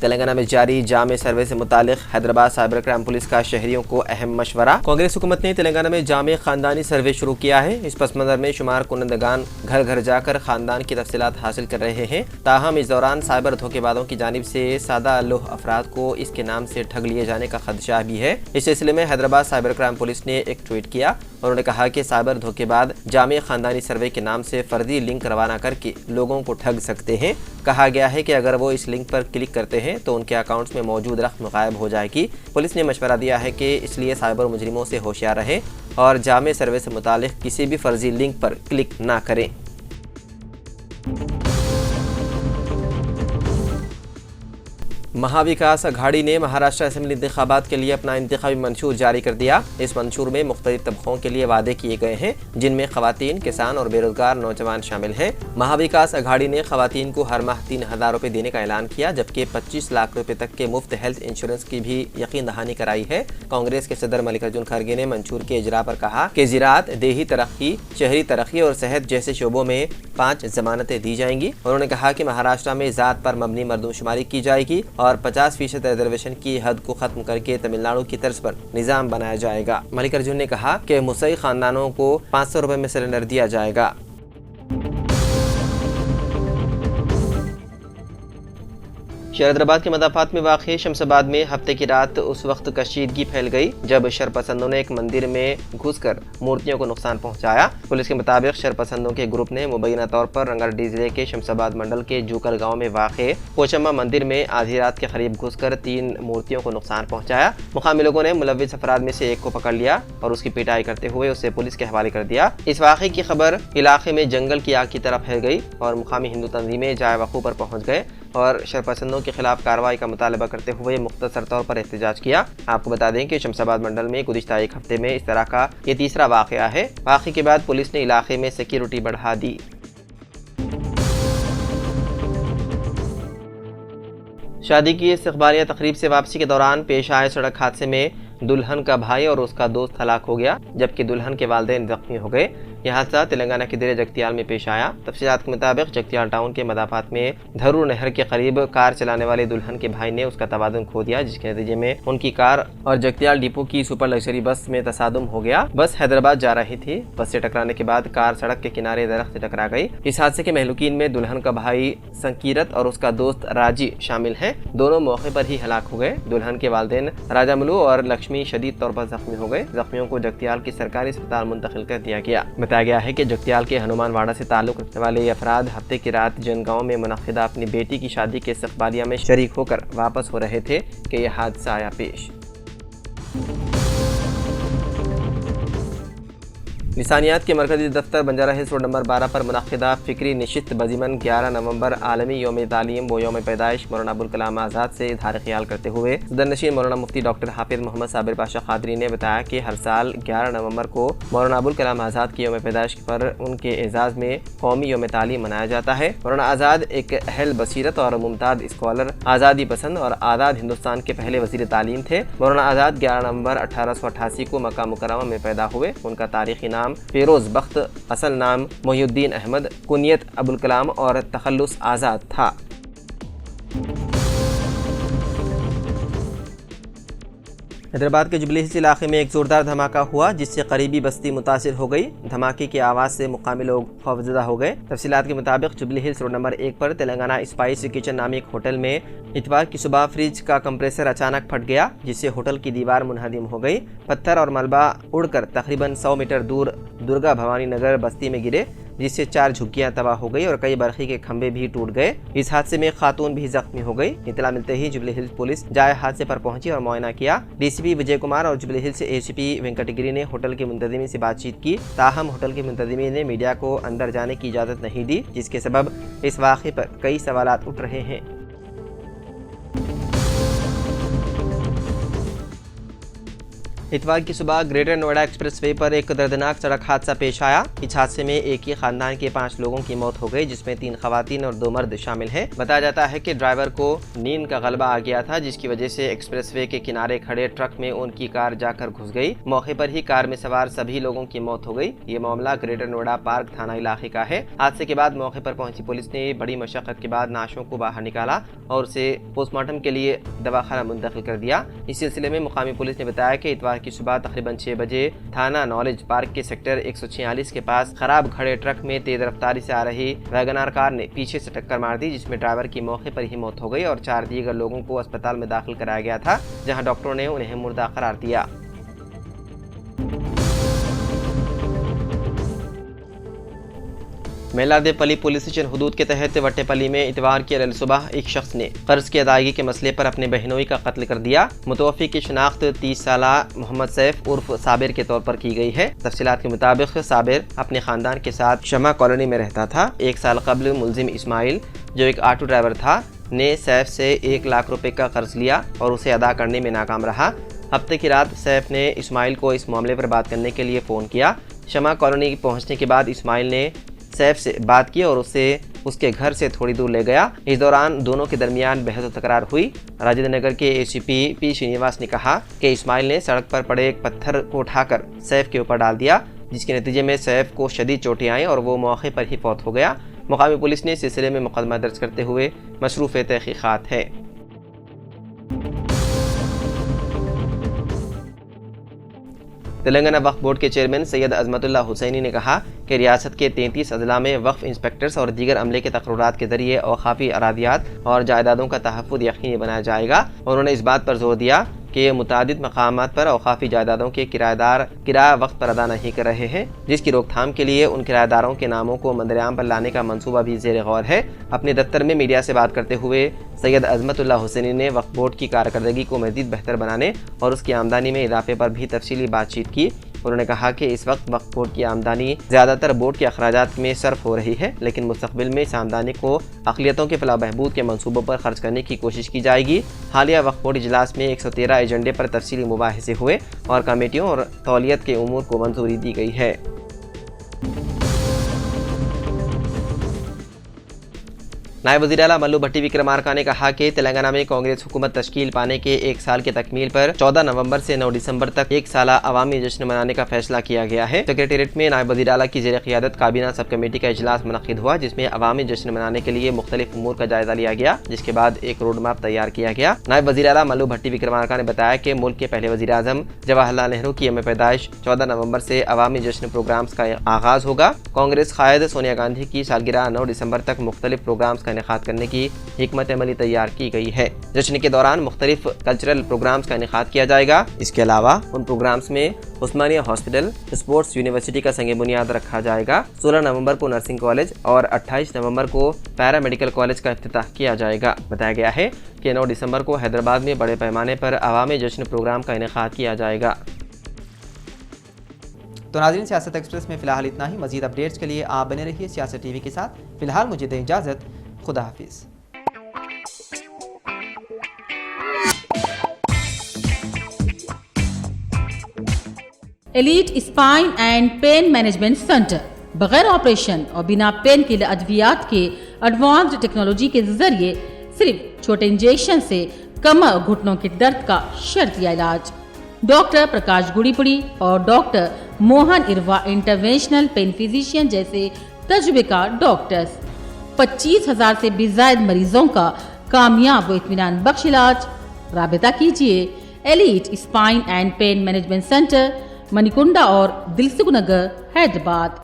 تلنگانہ میں جاری جامع سروے سے متعلق حیدرآباد سائبر کرائم پولیس کا شہریوں کو اہم مشورہ۔ کانگریس حکومت نے تلنگانہ میں جامع خاندانی سروے شروع کیا ہے۔ اس پس منظر میں شمار کنندگان گھر گھر جا کر خاندان کی تفصیلات حاصل کر رہے ہیں۔ تاہم اس دوران سائبر دھوکے بازوں کی جانب سے سادہ لوح افراد کو اس کے نام سے ٹھگ لیے جانے کا خدشہ بھی ہے۔ اس سلسلے میں حیدرآباد سائبر کرائم پولیس نے ایک ٹویٹ کیا۔ انہوں نے کہا کہ سائبر دھوکے باز جامع خاندانی سروے کے نام سے فرضی لنک روانہ کر کے لوگوں کو ٹھگ سکتے ہیں۔ کہا گیا ہے کہ اگر وہ اس لنک پر کلک کرتے ہیں تو ان کے اکاؤنٹس میں موجود رقم غائب ہو جائے گی۔ پولیس نے مشورہ دیا ہے کہ اس لیے سائبر مجرموں سے ہوشیار رہیں اور جامع سروے سے متعلق کسی بھی فرضی لنک پر کلک نہ کریں۔ مہاوکاس اگھاڑی نے مہاراشٹر اسمبلی انتخابات کے لیے اپنا انتخابی منشور جاری کر دیا۔ اس منشور میں مختلف طبقوں کے لیے وعدے کیے گئے ہیں، جن میں خواتین، کسان اور بے روزگار نوجوان شامل ہیں۔ مہاوکاس اگھاڑی نے خواتین کو ہر ماہ 3000 روپے دینے کا اعلان کیا، جبکہ 25 لاکھ روپے تک کے مفت ہیلتھ انشورنس کی بھی یقین دہانی کرائی ہے۔ کانگریس کے صدر ملکارجن کھڑگے نے منشور کے اجرا پر کہا کہ زراعت، دیہی ترقی، شہری ترقی اور صحت جیسے شعبوں میں 5 ضمانتیں دی جائیں گی۔ انہوں نے کہا کہ مہاراشٹر میں ذات پر مبنی مردم شماری کی جائے گی اور 50% ریزرویشن کی حد کو ختم کر کے تمل ناڈو کی طرز پر نظام بنایا جائے گا۔ ملکارجن نے کہا کہ مسئی خاندانوں کو 500 روپے میں سلنڈر دیا جائے گا۔ شہر حیدرآباد کے مدافعات میں واقع شمس آباد میں ہفتے کی رات اس وقت کشیدگی پھیل گئی جب شرپسندوں نے ایک مندر میں گھس کر مورتیوں کو نقصان پہنچایا۔ پولیس کے مطابق شرپسندوں کے گروپ نے مبینہ طور پر رنگاریڈی ضلع کے شمس آباد منڈل کے جوکر گاؤں میں واقع پوچمہ مندر میں آدھی رات کے قریب گھس کر 3 مورتیوں کو نقصان پہنچایا۔ مقامی لوگوں نے ملوث افراد میں سے ایک کو پکڑ لیا اور اس کی پٹائی کرتے ہوئے اسے پولیس کے حوالے کر دیا۔ اس واقعے کی خبر علاقے میں جنگل کی آگ کی طرح پھیل گئی اور مقامی ہندو تنظیمیں جائے وقوع پر پہنچ گئے اور شرپسندوں کے خلاف کارروائی کا مطالبہ کرتے ہوئے مختصر طور پر احتجاج کیا۔ آپ کو بتا دیں کہ شمس آباد منڈل میں گزشتہ ایک ہفتے میں اس طرح کا یہ تیسرا واقعہ ہے۔ واقعے کے بعد پولیس نے علاقے میں سیکیورٹی بڑھا دی۔ شادی کی استقبالیہ تقریب سے واپسی کے دوران پیش آئے سڑک حادثے میں دلہن کا بھائی اور اس کا دوست ہلاک ہو گیا، جبکہ دلہن کے والدین زخمی ہو گئے۔ یہ حادثہ تلنگانہ کے ضلع جگتیال میں پیش آیا۔ تفصیلات کے مطابق جگتیال ٹاؤن کے مدافعات میں دھرو نہر کے قریب کار چلانے والے دلہن کے بھائی نے اس کا توازن کھو دیا، جس کے نتیجے میں ان کی کار اور جگتیال ڈپو کی سپر لگژری بس میں تصادم ہو گیا۔ بس حیدرآباد جا رہی تھی۔ بس سے ٹکرانے کے بعد کار سڑک کے کنارے درخت سے ٹکرا گئی۔ اس حادثے کے مہلوکین میں دلہن کا بھائی سنکیرت اور اس کا دوست راجی شامل ہیں۔ دونوں موقع پر ہی ہلاک ہو گئے۔ دلہن کے والدین راجاملو اور لکشمی شدید طور پر زخمی ہو گئے۔ زخمیوں کو جگتیال کی سرکاری اسپتال منتقل کر دیا گیا۔ بتایا گیا ہے کہ جگتیال کے ہنومان واڑہ سے تعلق رکھنے والے یہ افراد ہفتے کی رات جن گاؤں میں منعقدہ اپنی بیٹی کی شادی کے استقبالیہ میں شریک ہو کر واپس ہو رہے تھے کہ یہ حادثہ آیا پیش۔ لسانیات کے مرکزی دفتر بنجارہ ہلز روڈ نمبر 12 پر منعقدہ فکری نشست بضمن 11 نومبر عالمی یوم تعلیم و یوم پیدائش مولانا ابوالکلام آزاد سے اظہار خیال کرتے ہوئے صدر نشین مولانا مفتی ڈاکٹر حافظ محمد صابر پاشا قادری نے بتایا کہ ہر سال 11 نومبر کو مولانا ابوالکلام آزاد کی یوم پیدائش پر ان کے اعزاز میں قومی یوم تعلیم منایا جاتا ہے۔ مولانا آزاد ایک اہل بصیرت اور ممتاز اسکالر، آزادی پسند اور آزاد ہندوستان کے پہلے وزیر تعلیم تھے۔ مولانا آزاد 11 نومبر 1888 کو مکہ مکرمہ میں پیدا ہوئے۔ ان کا تاریخی نام فیروز بخت، اصل نام محی الدین احمد، کنیت ابوالکلام اور تخلص آزاد تھا۔ حیدرآباد کے جوبلی ہلز علاقے میں ایک زوردار دھماکہ ہوا جس سے قریبی بستی متاثر ہو گئی۔ دھماکے کی آواز سے مقامی لوگ خوفزدہ ہو گئے۔ تفصیلات کے مطابق جوبلی ہلز روڈ نمبر 1 پر تلنگانہ اسپائس کچن نامی ایک ہوٹل میں اتوار کی صبح فریج کا کمپریسر اچانک پھٹ گیا، جس سے ہوٹل کی دیوار منہدم ہو گئی۔ پتھر اور ملبہ اڑ کر تقریباً 100 میٹر دور درگا بھوانی نگر بستی میں گرے، جس سے 4 جھگیاں تباہ ہو گئی اور کئی برقی کے کھمبے بھی ٹوٹ گئے۔ اس حادثے میں خاتون بھی زخمی ہو گئی۔ اطلاع ملتے ہی جوبلی ہلز پولیس جائے حادثے پر پہنچی اور معائنہ کیا۔ ڈی سی پی وجے کمار اور جوبلی ہلز اے سی پی وینکٹ گری نے ہوٹل کے منتظمین سے بات چیت کی، تاہم ہوٹل کے منتظمین نے میڈیا کو اندر جانے کی اجازت نہیں دی، جس کے سبب اس واقعے پر کئی سوالات اٹھ رہے ہیں۔ اتوار کی صبح گریٹر نوئیڈا ایکسپریس وے پر ایک دردناک سڑک حادثہ پیش آیا۔ اس حادثے میں ایک ہی خاندان کے 5 لوگوں کی موت ہو گئی، جس میں 3 خواتین اور 2 مرد شامل ہیں۔ بتایا جاتا ہے کہ ڈرائیور کو نیند کا غلبہ آ گیا تھا، جس کی وجہ سے ایکسپریس وے کے کنارے کھڑے ٹرک میں ان کی کار جا کر گھس گئی۔ موقع پر ہی کار میں سوار سبھی لوگوں کی موت ہو گئی۔ یہ معاملہ گریٹر نوئیڈا پارک تھانہ علاقے کا ہے۔ حادثے کے بعد موقع پر پہنچی پولیس نے بڑی مشقت کے بعد نعشوں کو باہر نکالا اور اسے پوسٹ مارٹم کے لیے دواخانہ منتقل کر دیا۔ اس سلسلے میں مقامی پولیس نے بتایا کہ اتوار کی صبح تقریباً 6 بجے تھانہ نالج پارک کے سیکٹر 146 کے پاس خراب کھڑے ٹرک میں تیز رفتاری سے آ رہی ویگنار کار نے پیچھے سے ٹکر مار دی، جس میں ڈرائیور کی موقع پر ہی موت ہو گئی اور 4 دیگر لوگوں کو اسپتال میں داخل کرایا گیا تھا، جہاں ڈاکٹروں نے انہیں مردہ قرار دیا۔ میلا دے پلی پولیس اسٹیشن حدود کے تحت وٹے پلی میں اتوار کی علیہ صبح ایک شخص نے قرض کی ادائیگی کے مسئلے پر اپنے بہنوئی کا قتل کر دیا۔ متوفی کی شناخت 30 سالہ محمد سیف عرف صابر کے طور پر کی گئی ہے۔ تفصیلات کے مطابق صابر اپنے خاندان کے ساتھ شمع کالونی میں رہتا تھا۔ 1 سال قبل ملزم اسماعیل، جو ایک آٹو ڈرائیور تھا، نے سیف سے 1 لاکھ روپے کا قرض لیا اور اسے ادا کرنے میں ناکام رہا۔ ہفتے کی رات سیف نے اسماعیل کو اس معاملے پر بات کرنے کے لیے فون کیا۔ شمع کالونی پہنچنے کے بعد اسماعیل نے سیف سے بات کی اور اسے اس کے گھر سے تھوڑی دور لے گیا۔ اس دوران دونوں کے درمیان بحث و تکرار ہوئی۔ راجندر نگر کے اے سی پی پی شرینواس نے کہا کہ اسماعیل نے سڑک پر پڑے ایک پتھر کو اٹھا کر سیف کے اوپر ڈال دیا، جس کے نتیجے میں سیف کو شدید چوٹیں آئیں اور وہ موقع پر ہی فوت ہو گیا۔ مقامی پولیس نے اس سلسلے میں مقدمہ درج کرتے ہوئے مصروف تحقیقات ہے۔ تلنگانہ وقف بورڈ کے چیئرمین سید عظمت اللہ حسینی نے کہا کہ ریاست کے 33 اضلاع میں وقف انسپیکٹرز اور دیگر عملے کے تقررات کے ذریعے اوقافی اراضیات اور جائیدادوں کا تحفظ یقینی بنایا جائے گا۔ انہوں نے اس بات پر زور دیا کہ متعدد مقامات پر اوقافی جائیدادوں کے کرایہ دار کرایہ وقت پر ادا نہیں کر رہے ہیں، جس کی روک تھام کے لیے ان کرایہ داروں کے ناموں کو منظر عام پر لانے کا منصوبہ بھی زیر غور ہے۔ اپنے دفتر میں میڈیا سے بات کرتے ہوئے سید عظمت اللہ حسینی نے وقف بورڈ کی کارکردگی کو مزید بہتر بنانے اور اس کی آمدنی میں اضافے پر بھی تفصیلی بات چیت کی۔ انہوں نے کہا کہ اس وقت وقف بورڈ کی آمدنی زیادہ تر بورڈ کے اخراجات میں صرف ہو رہی ہے، لیکن مستقبل میں اس آمدنی کو اقلیتوں کے فلاح بہبود کے منصوبوں پر خرچ کرنے کی کوشش کی جائے گی۔ حالیہ وقف بورڈ اجلاس میں 113 ایجنڈے پر تفصیلی مباحثے ہوئے اور کمیٹیوں اور تولیت کے امور کو منظوری دی گئی ہے۔ نائب وزیر اعلیٰ ملو بھٹی وکرمارکا نے کہا کہ تلنگانہ میں کانگریس حکومت تشکیل پانے کے 1 سال کی تکمیل پر 14 نومبر سے 9 دسمبر تک 1 سالہ عوامی جشن منانے کا فیصلہ کیا گیا ہے۔ سکریٹریٹ میں نائب وزیر اعلیٰ کی زیر قیادت کابینہ سب کمیٹی کا اجلاس منعقد ہوا، جس میں عوامی جشن منانے کے لیے مختلف امور کا جائزہ لیا گیا، جس کے بعد ایک روڈ میپ تیار کیا گیا۔ نائب وزیر اعلیٰ ملو بھٹی وکرمارکا نے بتایا کہ ملک کے پہلے وزیر اعظم جواہر لال نہرو کی یوم پیدائش 14 نومبر سے عوامی جشن پروگرامز کا آغاز ہوگا۔ کانگریس قائد سونیا گاندھی کی سالگرہ 9 دسمبر تک مختلف پروگرامز کا انعقاد کرنے کی حکمت عملی تیار کی گئی ہے۔ جشن کے دوران مختلف کلچرل پروگرامز کا انعقاد کیا جائے گا۔ اس کے علاوہ ان پروگرامز میں عثمانیہ ہاسپٹل، اسپورٹس یونیورسٹی کا سنگ بنیاد رکھا جائے گا۔ 16 نومبر کو نرسنگ کالج اور 28 نومبر کو پیرا میڈیکل کالج کا افتتاح کیا جائے گا۔ بتایا گیا ہے کہ 9 دسمبر کو حیدرآباد میں بڑے پیمانے پر عوامی جشن پروگرام کا انعقاد کیا جائے گا۔ تو ناظرین، سیاست ایکسپریس میں فی الحال اتنا ہی۔ مزید اپڈیٹس کے لیے آپ بنے رہیے سیاست ٹی وی کے ساتھ۔ فی الحال مجھے دیں اجازت، خدا حافظ۔ Elite spine and pain management centre بغیر آپریشن اور بنا پین کے ادویات کے ایڈوانسڈ ٹیکنالوجی کے ذریعے صرف چھوٹے انجیکشن سے کمر اور گھٹنوں کے درد کا شرطی علاج۔ ڈاکٹر پرکاش گڑی پڑی اور ڈاکٹر موہن اروا انٹرونشنل پین فزیشین جیسے تجربے کار ڈاکٹرز، 25,000 سے بھی زائد مریضوں کا کامیاب و اطمینان بخش علاج۔ رابطہ کیجیے elite spine and pain management centre, Manikonda اور دلسکھ نگر، حیدرآباد۔